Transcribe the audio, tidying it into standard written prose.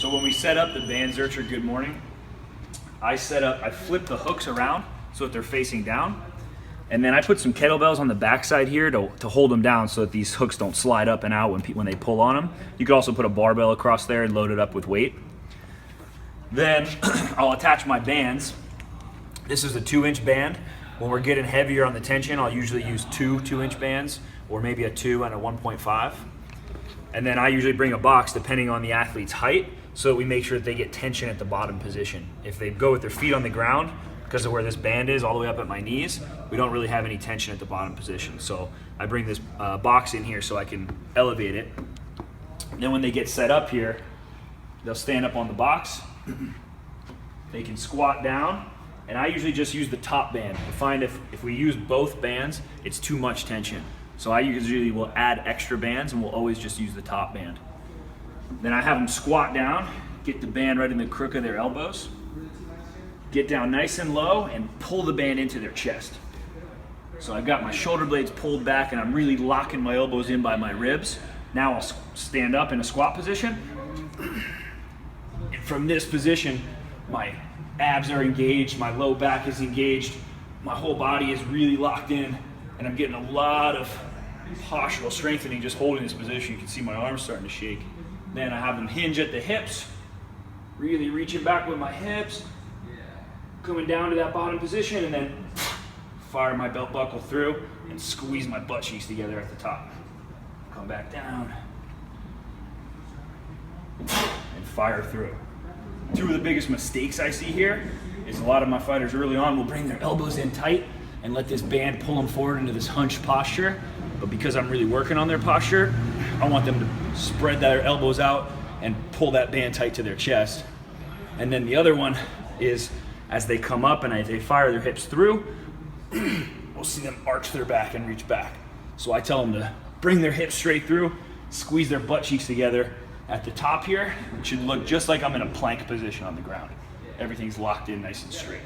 So when we set up the band Zercher Good Morning, I flip the hooks around so that they're facing down. And then I put some kettlebells on the backside here to hold them down so that these hooks don't slide up and out when they pull on them. You could also put a barbell across there and load it up with weight. Then I'll attach my bands. This is a 2-inch band. When we're getting heavier on the tension, I'll usually use two 2-inch bands, or maybe a 2 and a 1.5. And then I usually bring a box depending on the athlete's height, so that we make sure that they get tension at the bottom position. If they go with their feet on the ground, because of where this band is all the way up at my knees, we don't really have any tension at the bottom position. So I bring this box in here so I can elevate it. And then when they get set up here, they'll stand up on the box. They can squat down, and I usually just use the top band. I find if we use both bands, it's too much tension. So I usually will add extra bands, and we'll always just use the top band. Then I have them squat down, get the band right in the crook of their elbows, get down nice and low, and pull the band into their chest. So I've got my shoulder blades pulled back, and I'm really locking my elbows in by my ribs. Now I'll stand up in a squat position. And from this position, my abs are engaged, my low back is engaged, my whole body is really locked in, and I'm getting a lot of postural strengthening just holding this position. You can see my arms starting to shake. Then I have them hinge at the hips, really reaching back with my hips, coming down to that bottom position, and then fire my belt buckle through and squeeze my butt cheeks together at the top. Come back down and fire through. Two of the biggest mistakes I see here is a lot of my fighters early on will bring their elbows in tight and let this band pull them forward into this hunched posture. But because I'm really working on their posture, I want them to spread their elbows out and pull that band tight to their chest. And then the other one is as they come up and they fire their hips through, we'll see them arch their back and reach back. So I tell them to bring their hips straight through, squeeze their butt cheeks together at the top here. It should look just like I'm in a plank position on the ground. Everything's locked in nice and straight.